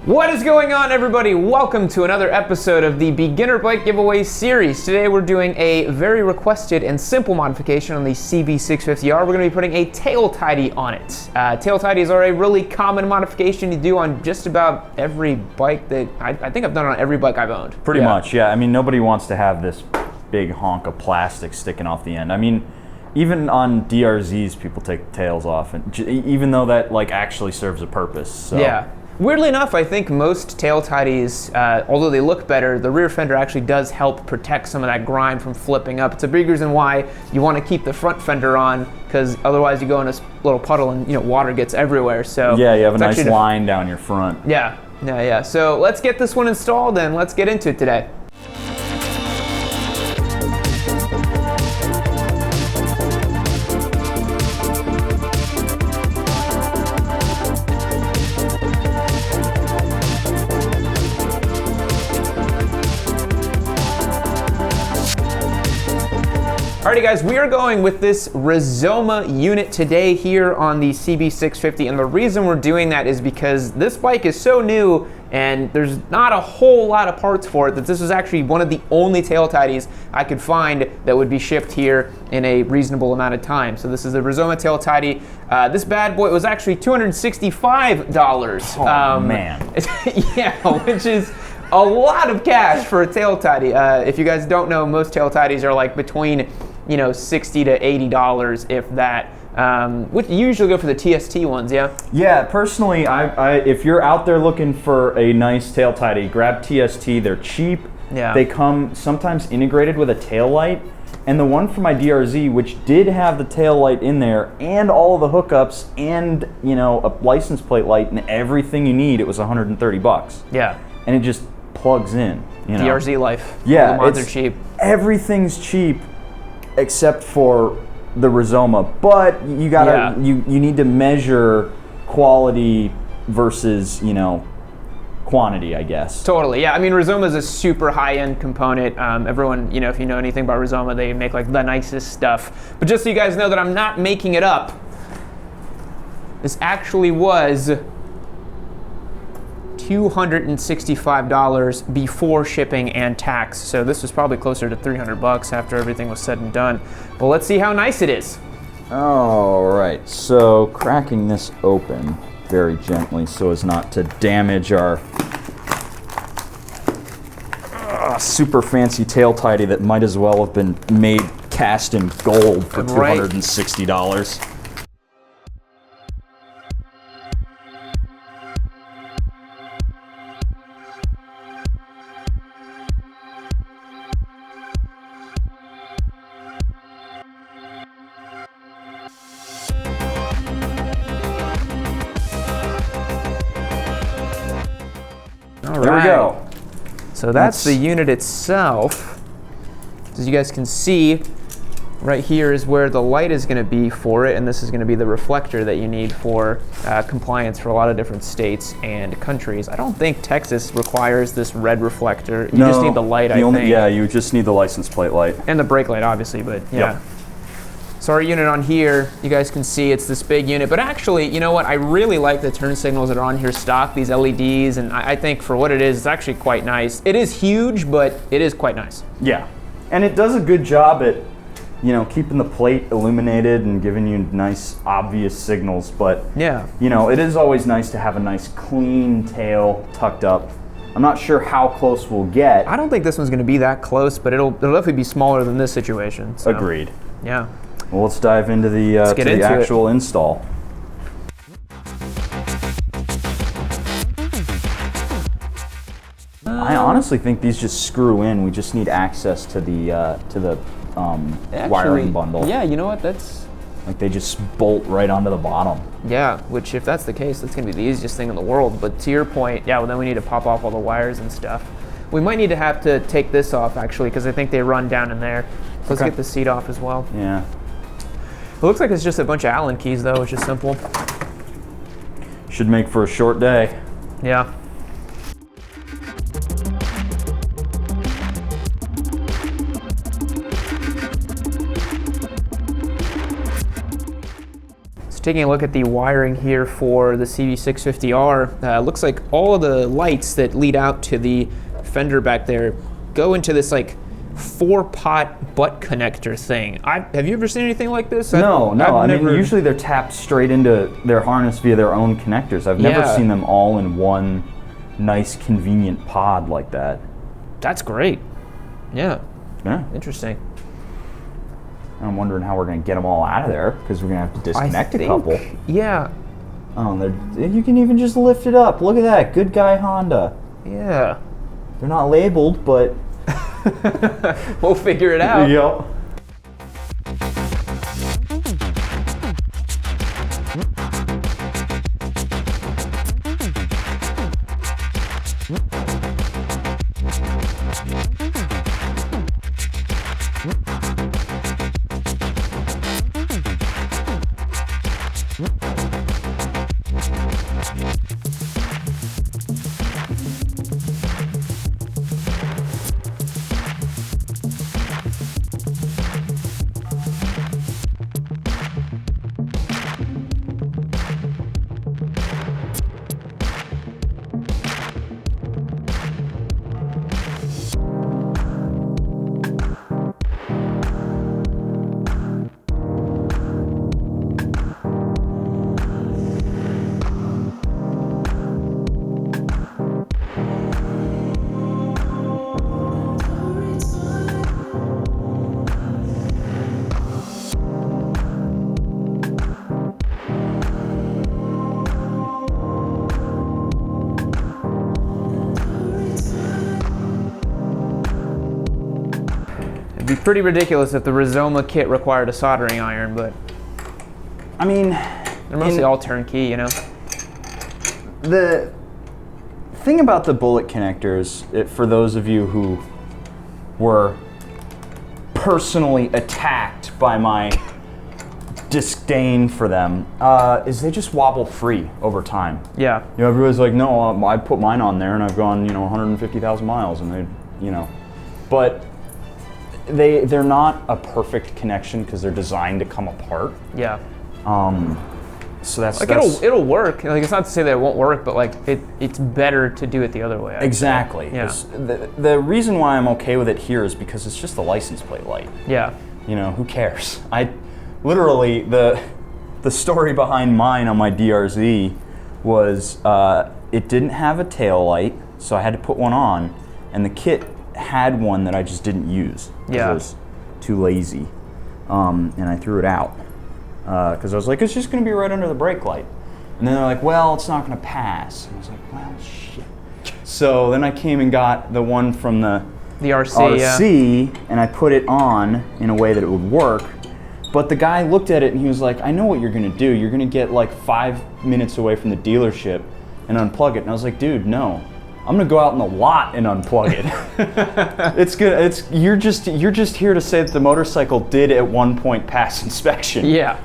What is going on, everybody? Welcome to another episode of the Beginner Bike Giveaway series. Today we're doing a very requested and simple modification on the CB650R. We're going to be putting a tail tidy on it. Tail tidies are a really common modification you do on just about every bike that I think I've done on every bike I've owned. Pretty much, yeah. I mean, nobody wants to have this big honk of plastic sticking off the end. I mean, even on DRZs, people take the tails off, and even though that actually serves a purpose. So. Yeah. Weirdly enough, I think most tail tidies, although they look better, the rear fender actually does help protect some of that grime from flipping up. It's a big reason why you want to keep the front fender on, because otherwise you go in a little puddle and water gets everywhere. So yeah, you have a nice line down your front. Yeah. So let's get this one installed and let's get into it today. Alrighty guys, we are going with this Rizoma unit today here on the CB650, and the reason we're doing that is because this bike is so new and there's not a whole lot of parts for it that this was actually one of the only tail tidies I could find that would be shipped here in a reasonable amount of time. So this is the Rizoma tail tidy. This bad boy was actually $265. Oh man. Yeah, which is a lot of cash for a tail tidy. If you guys don't know, most tail tidies are like between $60 to $80, if that. Which you usually go for the TST ones, yeah? Yeah, personally, if you're out there looking for a nice tail tidy, grab TST. They're cheap. Yeah. They come sometimes integrated with a tail light. And the one for my DRZ, which did have the tail light in there and all of the hookups and a license plate light and everything you need, it was $130. Yeah. And it just plugs in. DRZ life. Yeah, all the mods are cheap. Everything's cheap except for the Rizoma, but you gotta you need to measure quality versus quantity, I guess. Totally, yeah. I mean, Rizoma is a super high-end component. Everyone, if you know anything about Rizoma, they make like the nicest stuff. But just so you guys know that I'm not making it up, this actually was $265 before shipping and tax. So this was probably closer to $300 after everything was said and done. Well, let's see how nice it is. All right, so cracking this open very gently so as not to damage our super fancy tail tidy that might as well have been made cast in gold for $260. There we go. So that's the unit itself. As you guys can see, right here is where the light is going to be for it, and this is going to be the reflector that you need for compliance for a lot of different states and countries. I don't think Texas requires this red reflector. You just need the light, I think. Yeah, you just need the license plate light. And the brake light, obviously, but yeah. Yep. So our unit on here, you guys can see it's this big unit, but actually, you know what? I really like the turn signals that are on here stock, these LEDs, and I think for what it is, it's actually quite nice. It is huge, but it is quite nice. Yeah, and it does a good job at, keeping the plate illuminated and giving you nice, obvious signals, but, yeah, it is always nice to have a nice, clean tail tucked up. I'm not sure how close we'll get. I don't think this one's gonna be that close, but it'll definitely be smaller than this situation. So. Agreed. Yeah. Well, let's dive into the actual install. I honestly think these just screw in. We just need access to the wiring bundle. Yeah, you know what? That's like they just bolt right onto the bottom. Yeah, which if that's the case, that's gonna be the easiest thing in the world. But to your point, yeah, well then we need to pop off all the wires and stuff. We might need to have to take this off actually, because I think they run down in there. So let's get the seat off as well. Yeah. It looks like it's just a bunch of Allen keys though, which is simple. Should make for a short day. Yeah. taking a look at the wiring here for the CB650R, looks like all of the lights that lead out to the fender back there go into this like 4-pot butt connector thing. Have you ever seen anything like this? No. I mean, usually they're tapped straight into their harness via their own connectors. I've never seen them all in one nice, convenient pod like that. That's great. Yeah. Yeah. Interesting. I'm wondering how we're going to get them all out of there, because we're going to have to disconnect a couple. Yeah. Oh, you can even just lift it up. Look at that. Good guy Honda. Yeah. They're not labeled, but... we'll figure it out. Yep. It'd be pretty ridiculous if the Rizoma kit required a soldering iron, but I mean, they're mostly all turnkey, you know? The thing about the bullet connectors, for those of you who were personally attacked by my disdain for them, is they just wobble free over time. Yeah. You know, everybody's like, no, I put mine on there and I've gone, 150,000 miles, and they, but they're not a perfect connection because they're designed to come apart. Yeah. So that's like it'll work. Like, it's not to say that it won't work, but like it's better to do it the other way. Exactly. Yeah. The reason why I'm okay with it here is because it's just the license plate light. Yeah. Who cares? I literally the story behind mine on my DRZ was it didn't have a tail light, so I had to put one on, and the kit had one that I just didn't use. Yeah. I was too lazy, and I threw it out because I was like, it's just going to be right under the brake light. And then they're like, well, it's not going to pass. And I was like, well, shit. So then I came and got the one from the RC, and I put it on in a way that it would work. But the guy looked at it and he was like, I know what you're going to do. You're going to get like 5 minutes away from the dealership and unplug it. And I was like, dude, no. I'm gonna go out in the lot and unplug it. It's good. You're just here to say that the motorcycle did at one point pass inspection. Yeah.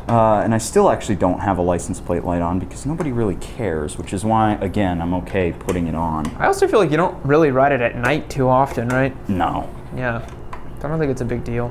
And I still actually don't have a license plate light on because nobody really cares, which is why, again, I'm okay putting it on. I also feel like you don't really ride it at night too often, right? No. Yeah. I don't think it's a big deal.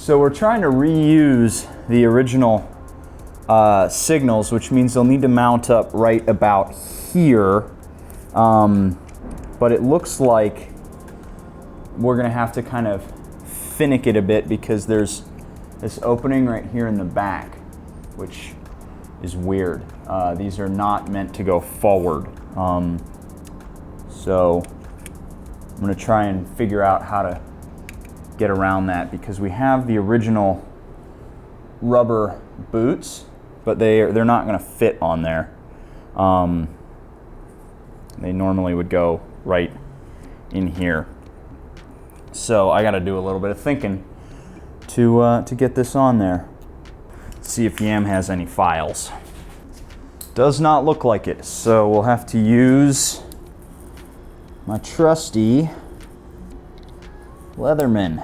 So we're trying to reuse the original signals, which means they'll need to mount up right about here. But it looks like we're gonna have to kind of finick it a bit because there's this opening right here in the back, which is weird. These are not meant to go forward. So I'm gonna try and figure out how to get around that because we have the original rubber boots, but they're not gonna fit on there. They normally would go right in here. So I gotta do a little bit of thinking to get this on there. See if Yammie has any files. Does not look like it, so we'll have to use my trusty Leatherman.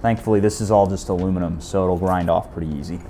Thankfully, this is all just aluminum, so it'll grind off pretty easy.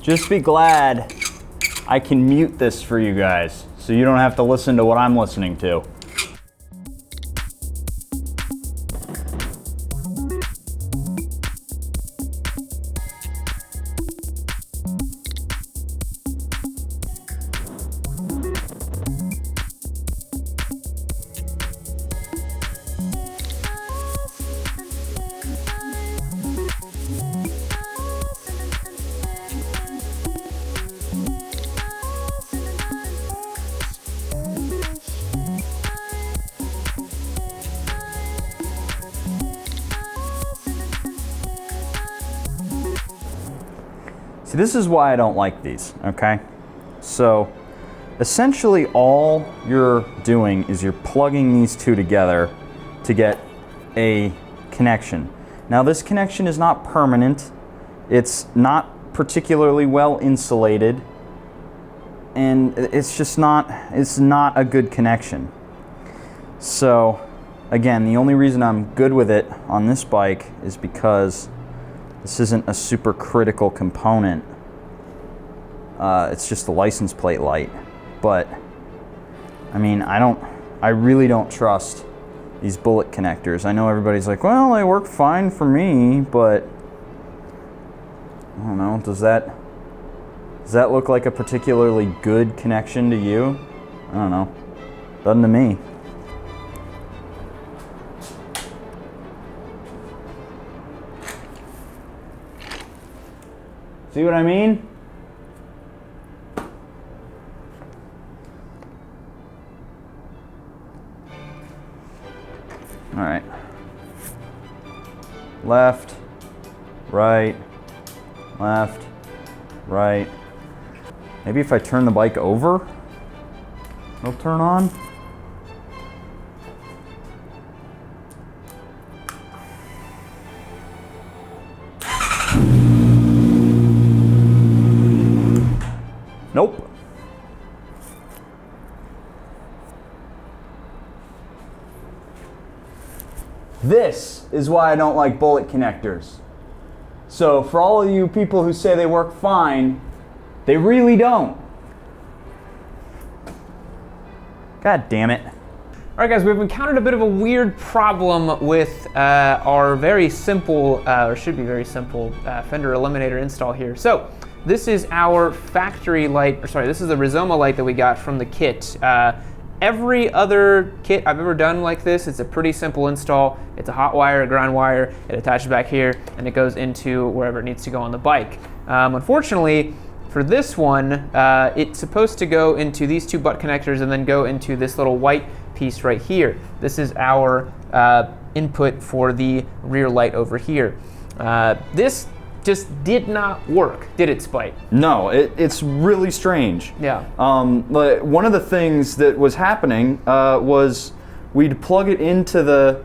Just be glad I can mute this for you guys, so you don't have to listen to what I'm listening to. See, this is why I don't like these, okay? So, essentially all you're doing is you're plugging these two together to get a connection. Now, this connection is not permanent. It's not particularly well insulated. And it's just not a good connection. So, again, the only reason I'm good with it on this bike is because this isn't a super critical component. It's just the license plate light. But, I mean, I really don't trust these bullet connectors. I know everybody's like, well, they work fine for me, but I don't know, does that look like a particularly good connection to you? I don't know. Doesn't to me. See what I mean? All right. Left, right, left, right. Maybe if I turn the bike over, it'll turn on. Nope. This is why I don't like bullet connectors. So for all of you people who say they work fine, they really don't. God damn it. All right, guys, we've encountered a bit of a weird problem with our very simple, or should be very simple, Fender Eliminator install here. So this is our factory light, or sorry, this is the Rizoma light that we got from the kit. Every other kit I've ever done like this, it's a pretty simple install. It's a hot wire, a ground wire, it attaches back here, and it goes into wherever it needs to go on the bike. Unfortunately, for this one, it's supposed to go into these two butt connectors and then go into this little white piece right here. This is our input for the rear light over here. This just did not work, did it, Spite? No, it's really strange. Yeah. But one of the things that was happening was we'd plug it into the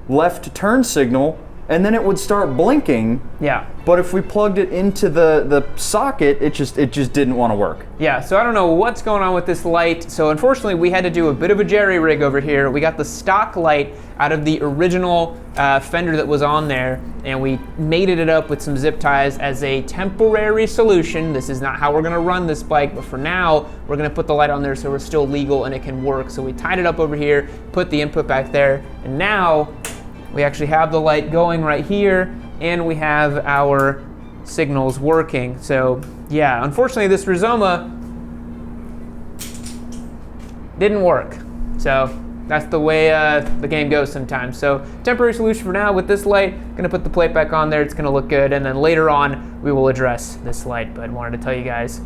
left turn signal, and then it would start blinking. Yeah. But if we plugged it into the socket, it just didn't want to work. Yeah, so I don't know what's going on with this light. So unfortunately, we had to do a bit of a jerry rig over here. We got the stock light out of the original fender that was on there, and we mated it up with some zip ties as a temporary solution. This is not how we're gonna run this bike, but for now, we're gonna put the light on there so we're still legal and it can work. So we tied it up over here, put the input back there, and now we actually have the light going right here, and we have our signals working. So yeah, unfortunately this Rizoma didn't work. So that's the way the game goes sometimes. So temporary solution for now with this light. Gonna put the plate back on there, it's gonna look good, and then later on we will address this light. But I wanted to tell you guys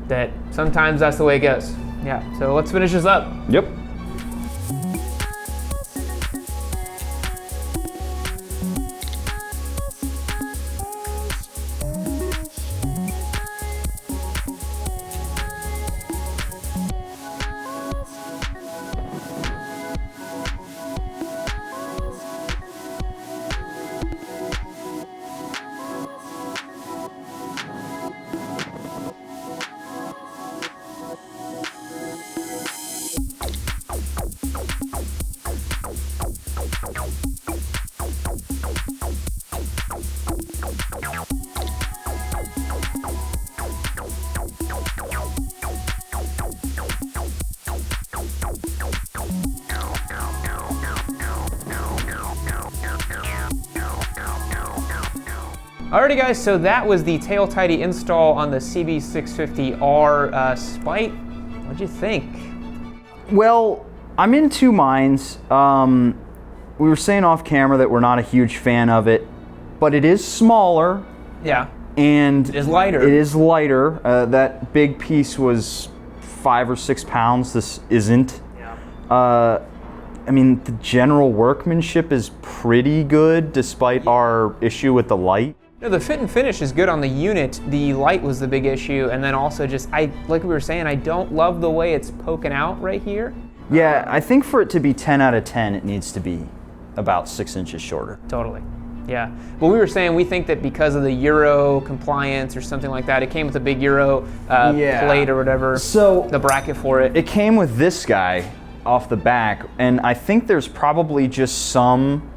that sometimes that's the way it goes. Yeah, so let's finish this up. Yep. Alrighty guys, so that was the tail tidy install on the CB650R Spite. What'd you think? Well, I'm in two minds. We were saying off camera that we're not a huge fan of it, but it is smaller. Yeah. And it is lighter. It is lighter. That big piece was 5 or 6 pounds. This isn't. Yeah. I mean, the general workmanship is pretty good despite our issue with the light. No, the fit and finish is good on the unit. The light was the big issue, and then also just, like we were saying, I don't love the way it's poking out right here. Yeah, I think for it to be 10 out of 10, it needs to be about 6 inches shorter. Totally. Yeah. But we were saying we think that because of the Euro compliance or something like that, it came with a big Euro plate or whatever. So the bracket for it. It came with this guy off the back, and I think there's probably just some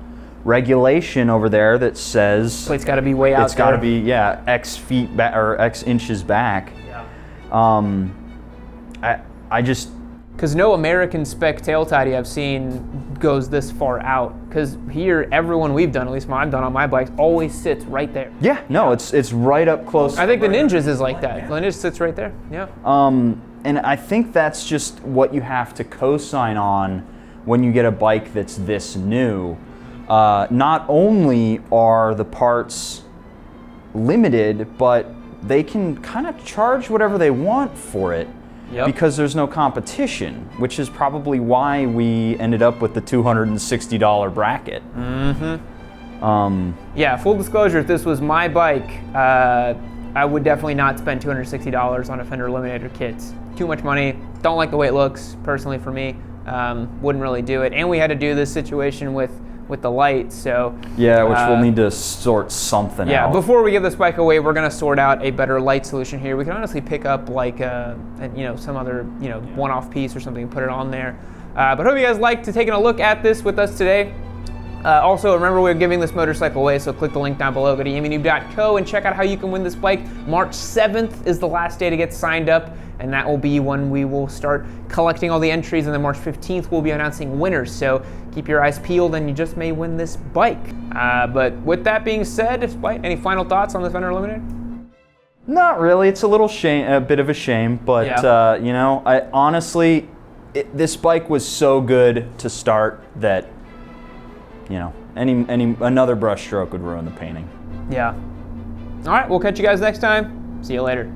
regulation over there that says plate's got to be way out. It's got to be X feet back or X inches back. Yeah. I just because no American spec tail tidy I've seen goes this far out. Because here, everyone we've done, at least I've done on my bikes, always sits right there. Yeah. No, it's right up close. I think the Ninjas is like that. The Ninja sits right there. Yeah. And I think that's just what you have to co-sign on when you get a bike that's this new. Not only are the parts limited, but they can kind of charge whatever they want for it because there's no competition, which is probably why we ended up with the $260 bracket. Mm-hmm. Yeah, full disclosure, if this was my bike, I would definitely not spend $260 on a Fender Eliminator kit. Too much money, don't like the way it looks, personally for me. Wouldn't really do it. And we had to do this situation with the light, so. Yeah, which we'll need to sort something out. Yeah, before we give this bike away, we're gonna sort out a better light solution here. We can honestly pick up like, some other, one-off piece or something and put it on there. But hope you guys liked taking a look at this with us today. Also, remember we're giving this motorcycle away, so click the link down below, go to yammienoob.co and check out how you can win this bike. March 7th is the last day to get signed up, and that will be when we will start collecting all the entries, and then March 15th we'll be announcing winners, so keep your eyes peeled and you just may win this bike. But with that being said, Spite, any final thoughts on the Fender Eliminator? Not really, it's a little shame, a bit of a shame, but I honestly, this bike was so good to start that another brush stroke would ruin the painting. Yeah. All right, we'll catch you guys next time. See you later.